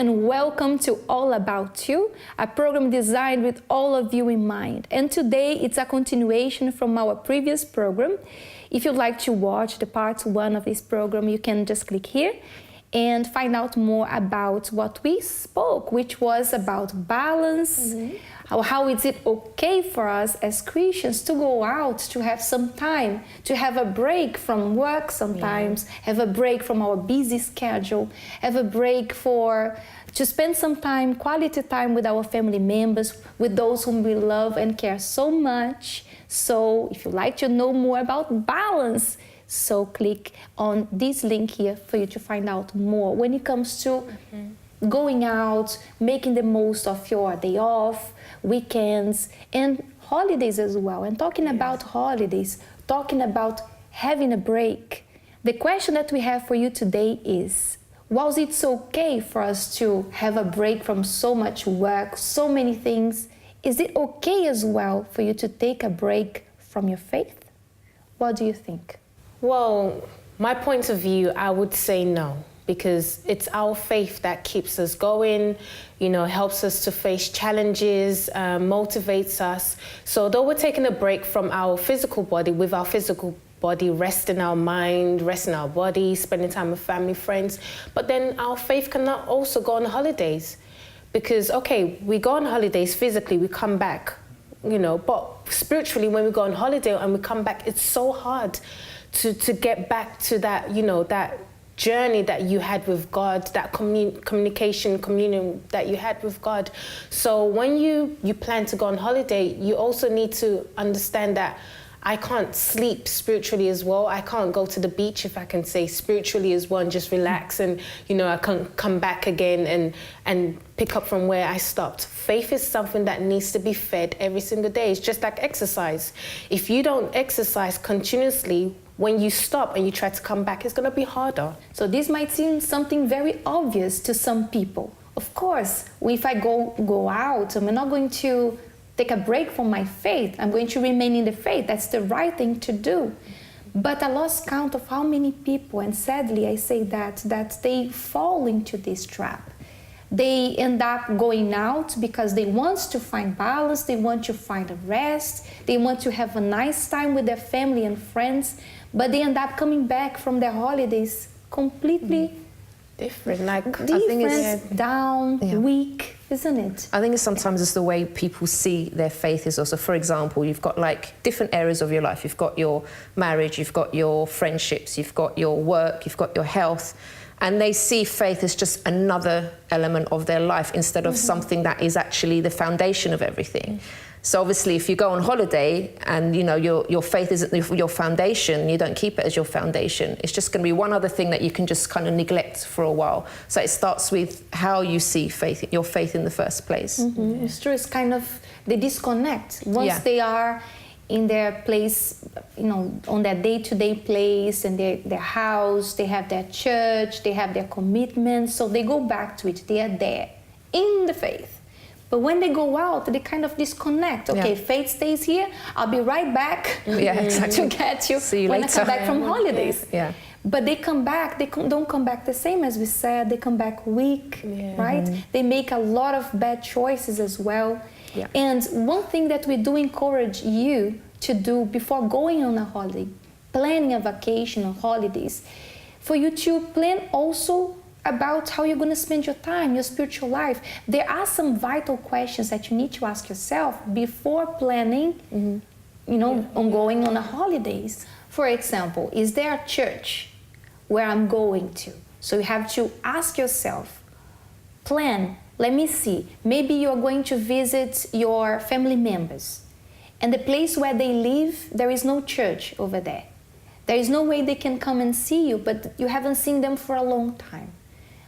and welcome to All About You, a program designed with all of you in mind. And today it's a continuation from our previous program. If you'd like to watch the part 1 of this program, you can just click here and find out more about what we spoke, which was about balance. How is it okay for us as Christians to go out, to have some time, to have a break from work sometimes, have a break from our busy schedule, have a break to spend some time, quality time with our family members, with those whom we love and care so much. So if you'd like to know more about balance, so click on this link here for you to find out more when it comes to going out, making the most of your day off, weekends, and holidays as well. And talking about holidays, talking about having a break. The question that we have for you today is, was it okay for us to have a break from so much work, so many things? Is it okay as well for you to take a break from your faith? What do you think? Well, my point of view, I would say no, because it's our faith that keeps us going, helps us to face challenges, motivates us. So though we're taking a break from our physical body, with our physical body, resting our mind, resting our body, spending time with family, friends, but then our faith cannot also go on holidays. Because, we go on holidays physically, we come back, but spiritually, when we go on holiday and we come back, it's so hard to get back to that, that journey that you had with God, that communion that you had with God. So when you plan to go on holiday, you also need to understand that I can't sleep spiritually as well. I can't go to the beach, if I can say, spiritually as well, and just relax and, I can't come back again and pick up from where I stopped. Faith is something that needs to be fed every single day. It's just like exercise. If you don't exercise continuously, when you stop and you try to come back, it's going to be harder. So this might seem something very obvious to some people. Of course, if I go out, I'm not going to take a break from my faith. I'm going to remain in the faith. That's the right thing to do. But I lost count of how many people, and sadly I say that they fall into this trap. They end up going out because they want to find balance, they want to find a rest, they want to have a nice time with their family and friends, but they end up coming back from their holidays completely different, I think it's down, weak, isn't it? I think sometimes it's the way people see their faith is also. For example, you've got different areas of your life. You've got your marriage, you've got your friendships, you've got your work, you've got your health. And they see faith as just another element of their life instead of something that is actually the foundation of everything. So obviously, if you go on holiday and your faith isn't your foundation, you don't keep it as your foundation. It's just going to be one other thing that you can just kind of neglect for a while. So it starts with how you see faith, your faith in the first place. It's true. It's kind of they disconnect once they are in their place, on their day-to-day place and their house. They have their church, they have their commitments, so they go back to it. They are there in the faith. But when they go out, they kind of disconnect. Faith stays here. I'll be right back to get you, See you when later. I come back from holidays. Yeah. But they come back, don't come back the same as we said. They come back weak, right? They make a lot of bad choices as well. Yeah. And one thing that we do encourage you to do before going on a holiday, planning a vacation or holidays, for you to plan also about how you're going to spend your time, your spiritual life. There are some vital questions that you need to ask yourself before planning, on going on a holidays. For example, is there a church where I'm going to? So you have to ask yourself, plan, let me see, maybe you're going to visit your family members, and the place where they live, there is no church over there. There is no way they can come and see you, but you haven't seen them for a long time.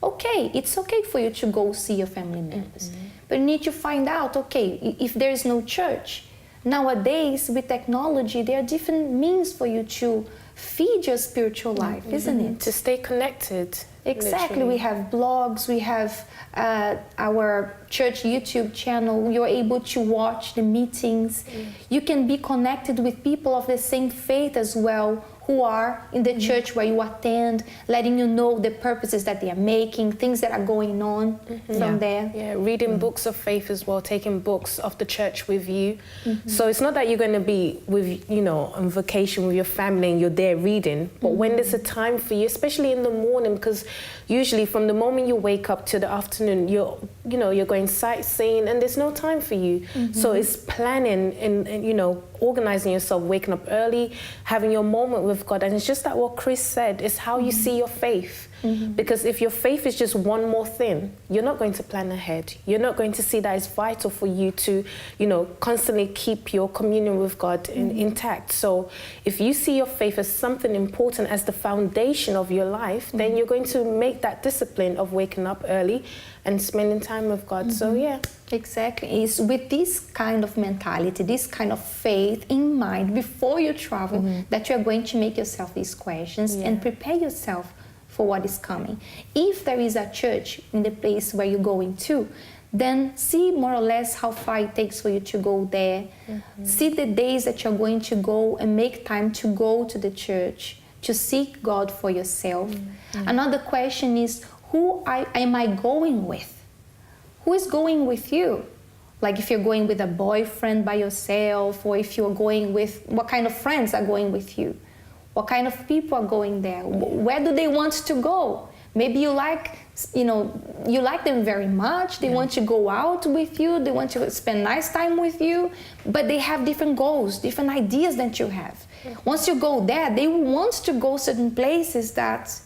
Okay, it's okay for you to go see your family members, but you need to find out, if there is no church, nowadays with technology, there are different means for you to feed your spiritual life, isn't it? To stay connected. Exactly. Literally. We have blogs, we have our church YouTube channel. You're able to watch the meetings. You can be connected with people of the same faith as well, who are in the church where you attend, letting you know the purposes that they are making, things that are going on from there. Yeah, reading books of faith as well, taking books of the church with you. So it's not that you're going to be with, you know, on vacation with your family and you're there reading, but when there's a time for you, especially in the morning, because usually from the moment you wake up to the afternoon, you're going sightseeing and there's no time for you. So it's planning and, you know, organizing yourself, waking up early, having your moment with God. And it's just like what Chris said, it's how you see your faith. Because if your faith is just one more thing, you're not going to plan ahead. You're not going to see that it's vital for you to, you know, constantly keep your communion with God intact. So if you see your faith as something important, as the foundation of your life, then you're going to make that discipline of waking up early and spending time with God. So yeah. Exactly. It's with this kind of mentality, this kind of faith in mind before you travel that you're going to make yourself these questions and prepare yourself for what is coming. If there is a church in the place where you're going to, then see more or less how far it takes for you to go there. See the days that you're going to go and make time to go to the church, to seek God for yourself. Another question is, who am I going with? Who is going with you? Like if you're going with a boyfriend by yourself, or if you're going with, what kind of friends are going with you? What kind of people are going there? Where do they want to go? Maybe you like, you like them very much. They want to go out with you. They want to spend nice time with you, but they have different goals, different ideas that you have. Once you go there, they want to go certain places that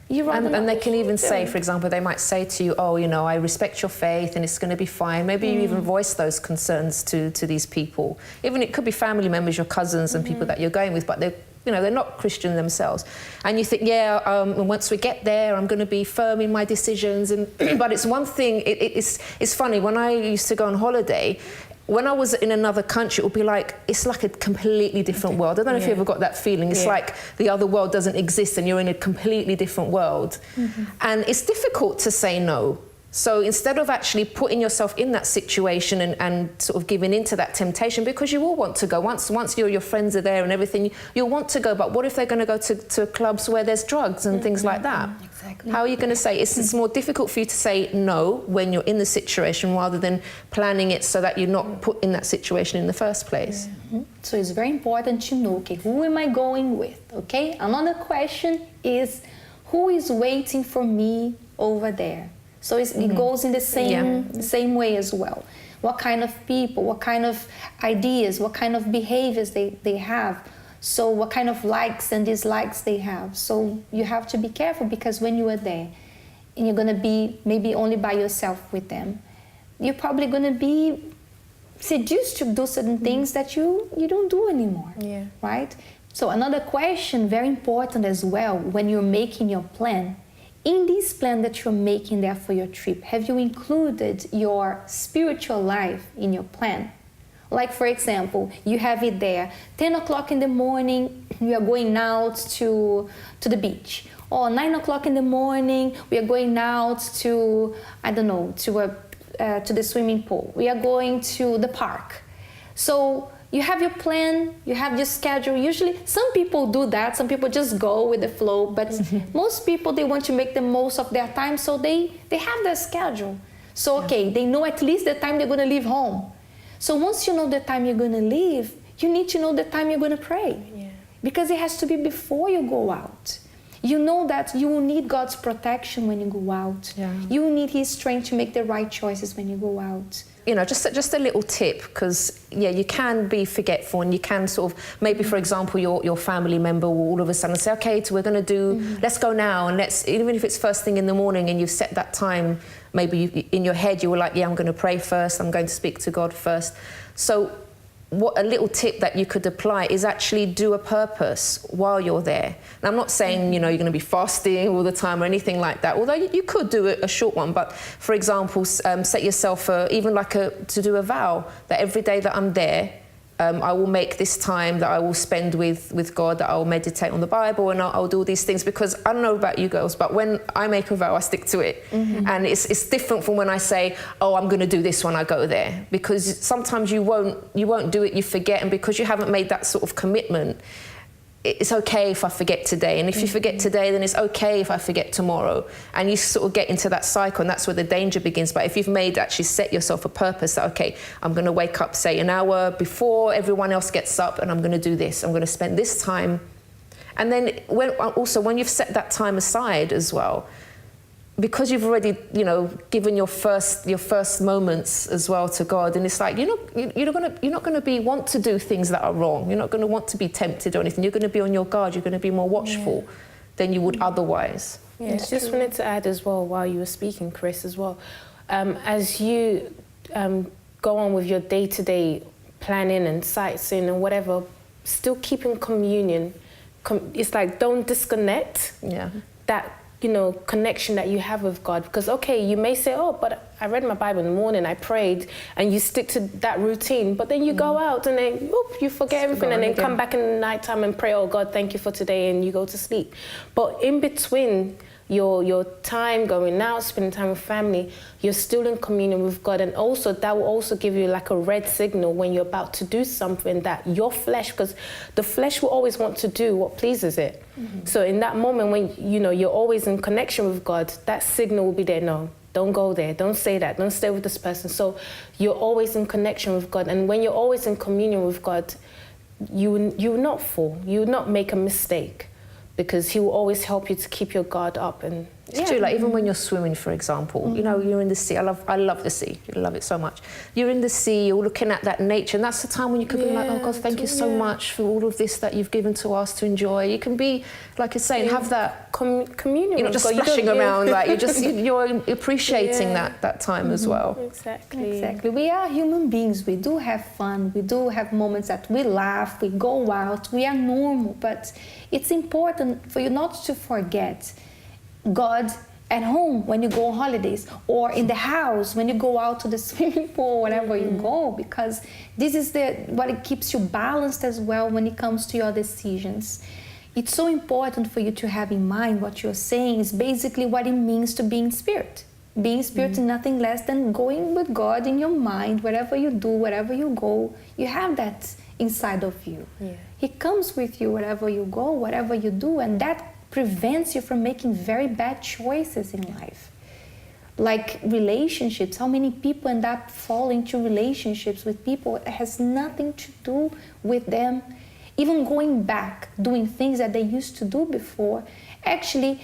and they can even say, for example, they might say to you, oh, you know, I respect your faith and it's going to be fine. Maybe you even voice those concerns to these people. Even it could be family members, your cousins and people that you're going with, but they're not Christian themselves. And you think, once we get there, I'm going to be firm in my decisions. But it's one thing, it's funny, when I used to go on holiday, when I was in another country, it would be like, it's like a completely different world. I don't know if you ever got that feeling. It's like the other world doesn't exist and you're in a completely different world. And it's difficult to say no. So instead of actually putting yourself in that situation and sort of giving into that temptation, because you will want to go, once your friends are there and everything, you'll want to go, but what if they're going to go to clubs where there's drugs and things like that? Exactly. How are you going to say? It's more difficult for you to say no when you're in the situation rather than planning it so that you're not put in that situation in the first place. So it's very important to know, okay, who am I going with, okay? Another question is, who is waiting for me over there? So it goes in the same way as well. What kind of people, what kind of ideas, what kind of behaviors they have. So what kind of likes and dislikes they have. So you have to be careful, because when you are there and you're going to be maybe only by yourself with them, you're probably going to be seduced to do certain things that you don't do anymore, right? So another question, very important as well, when you're making your plan, in this plan that you're making there for your trip, have you included your spiritual life in your plan? Like, for example, you have it there, 10 o'clock in the morning, we are going out to the beach. Or 9 o'clock in the morning, we are going out to, I don't know, to the swimming pool. We are going to the park. So you have your plan, you have your schedule. Usually, some people do that. Some people just go with the flow. But most people, they want to make the most of their time, so they have their schedule. So, okay, they know at least the time they're going to leave home. So once you know the time you're going to leave, you need to know the time you're going to pray. Because it has to be before you go out. You know that you will need God's protection when you go out. You will need His strength to make the right choices when you go out. You know, just a little tip, because you can be forgetful, and you can sort of, maybe for example your family member will all of a sudden say, okay, so we're going to do, let's go now, and even if it's first thing in the morning and you've set that time, maybe in your head you were like, I'm going to pray first, I'm going to speak to God first. So what a little tip that you could apply is actually do a purpose while you're there. And I'm not saying, you're going to be fasting all the time or anything like that, although you could do a short one. But for example, set yourself to do a vow that every day that I'm there, I will make this time that I will spend with God, that I will meditate on the Bible, and I'll do all these things, because I don't know about you girls, but when I make a vow, I stick to it. And it's different from when I say, I'm going to do this when I go there, because sometimes you won't do it, you forget, and because you haven't made that sort of commitment, it's okay if I forget today, and if you forget today, then it's okay if I forget tomorrow, and you sort of get into that cycle, and that's where the danger begins. But if you've actually set yourself a purpose that, okay, I'm going to wake up, say, an hour before everyone else gets up, and I'm going to do this, I'm going to spend this time, and then when you've set that time aside as well, because you've already, given your first moments as well to God, and it's like you're not going to want to do things that are wrong. You're not going to want to be tempted or anything. You're going to be on your guard. You're going to be more watchful than you would otherwise. Yeah, just wanted to add as well, while you were speaking, Chris, as well, as you go on with your day-to-day planning and sightseeing and whatever, still keeping communion. It's like, don't disconnect that connection that you have with God. Because, okay, you may say, oh, but I read my Bible in the morning, I prayed, and you stick to that routine. But then you go out and then, you forget everything, and then come back in the nighttime and pray, oh, God, thank you for today, and you go to sleep. But in between your time going out, spending time with family, you're still in communion with God. And also, that will also give you like a red signal when you're about to do something that your flesh, because the flesh will always want to do what pleases it. So in that moment when, you're always in connection with God, that signal will be there. No, don't go there. Don't say that. Don't stay with this person. So you're always in connection with God. And when you're always in communion with God, you will not fall. You will not make a mistake, because he will always help you to keep your guard up. And it's true, like even when you're swimming, for example, you're in the sea. I love the sea. I love it so much. You're in the sea, you're looking at that nature, and that's the time when you can be like, oh God, thank you so much for all of this that you've given to us to enjoy. You can be, like you're saying, have that communion. You're not just splashing around, like you're appreciating that time as well. Exactly. We are human beings. We do have fun. We do have moments that we laugh, we go out, we are normal, but it's important for you not to forget God at home when you go on holidays, or in the house when you go out to the swimming pool, wherever you go, because this is what it keeps you balanced as well when it comes to your decisions. It's so important for you to have in mind what you're saying is basically what it means to be in spirit. Being in spirit is nothing less than going with God in your mind, wherever you do, wherever you go, you have that inside of you. He comes with you wherever you go, whatever you do, and that prevents you from making very bad choices in life. Like relationships, how many people end up falling into relationships with people that has nothing to do with them, even going back, doing things that they used to do before. Actually,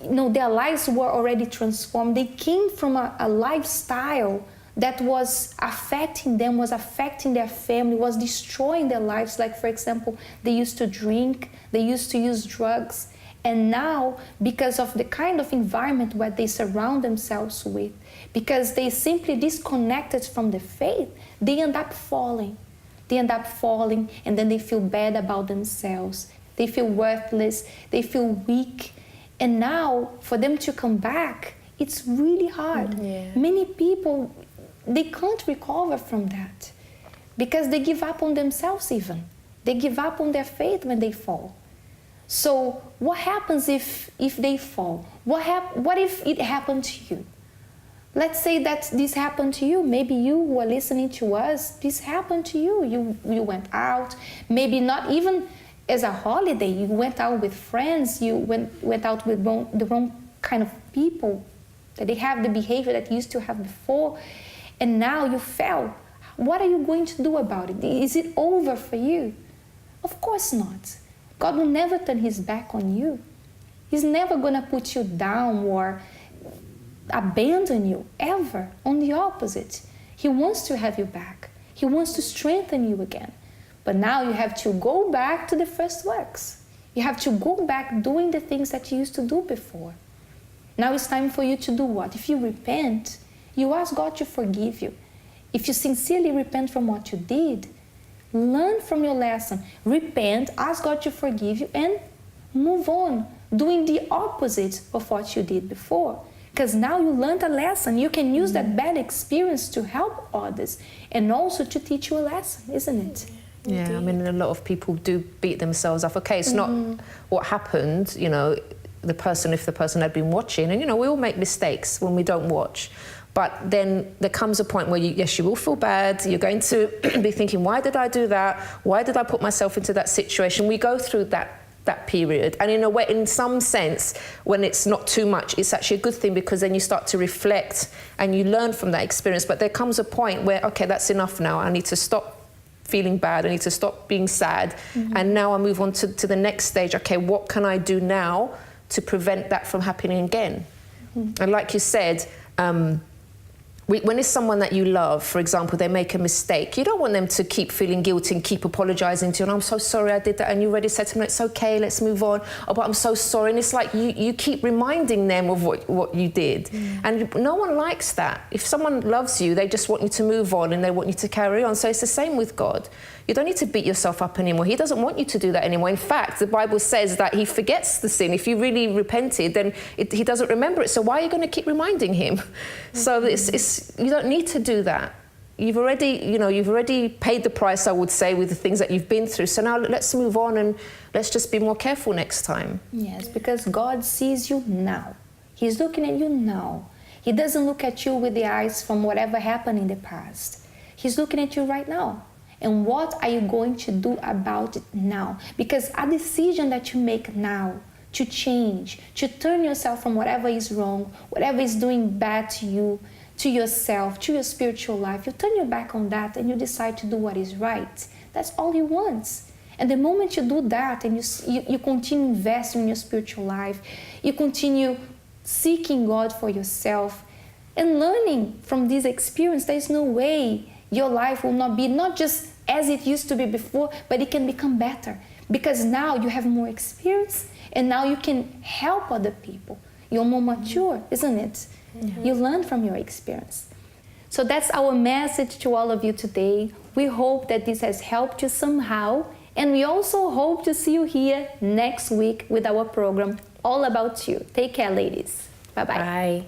their lives were already transformed. They came from a lifestyle that was affecting them, was affecting their family, was destroying their lives. Like, for example, they used to drink, they used to use drugs, and now, because of the kind of environment where they surround themselves with, because they simply disconnected from the faith, they end up falling. They end up falling, and then they feel bad about themselves. They feel worthless, they feel weak. And now, for them to come back, it's really hard. Many people, they can't recover from that, because they give up on themselves even. They give up on their faith when they fall. So what happens if they fall? What if it happened to you? Let's say that this happened to you. Maybe you who are listening to us, this happened to you. You went out, maybe not even as a holiday. You went out with friends. You went out with the wrong kind of people, that they have the behavior that you used to have before, and now you fell. What are you going to do about it? Is it over for you? Of course not. God will never turn his back on you. He's never going to put you down or abandon you, ever. On the opposite. He wants to have you back. He wants to strengthen you again. But now you have to go back to the first works. You have to go back doing the things that you used to do before. Now it's time for you to do what? If you repent, you ask God to forgive you. If you sincerely repent from what you did, learn from your lesson, repent, ask God to forgive you, and move on, doing the opposite of what you did before. Because now you learned a lesson. You can use that bad experience to help others and also to teach you a lesson, isn't it? Yeah, I mean, a lot of people do beat themselves up. Okay, it's not what happened, if the person had been watching, and we all make mistakes when we don't watch. But then there comes a point where you will feel bad. You're going to be thinking, why did I do that? Why did I put myself into that situation? We go through that period. And in a way, in some sense, when it's not too much, it's actually a good thing, because then you start to reflect and you learn from that experience. But there comes a point where, okay, that's enough now. I need to stop feeling bad. I need to stop being sad. And now I move on to the next stage. Okay, what can I do now to prevent that from happening again? And like you said, when it's someone that you love, for example, they make a mistake, you don't want them to keep feeling guilty and keep apologising to you. And I'm so sorry I did that. And you already said to them, it's okay, let's move on. Oh, but I'm so sorry. And it's like you keep reminding them of what you did. And no one likes that. If someone loves you, they just want you to move on and they want you to carry on. So it's the same with God. You don't need to beat yourself up anymore. He doesn't want you to do that anymore. In fact, the Bible says that he forgets the sin. If you really repented, then he doesn't remember it. So why are you going to keep reminding him? So you don't need to do that. You've already paid the price, I would say, with the things that you've been through. So now let's move on and let's just be more careful next time. Yes, because God sees you now. He's looking at you now. He doesn't look at you with the eyes from whatever happened in the past. He's looking at you right now. And what are you going to do about it now? Because a decision that you make now to change, to turn yourself from whatever is wrong, whatever is doing bad to you, to yourself, to your spiritual life, you turn your back on that and you decide to do what is right. That's all He wants. And the moment you do that and you continue investing in your spiritual life, you continue seeking God for yourself and learning from this experience, there is no way your life will not be not just as it used to be before, but it can become better. Because now you have more experience and now you can help other people. You're more mature, isn't it? You learn from your experience. So that's our message to all of you today. We hope that this has helped you somehow. And we also hope to see you here next week with our program, All About You. Take care, ladies. Bye-bye. Bye.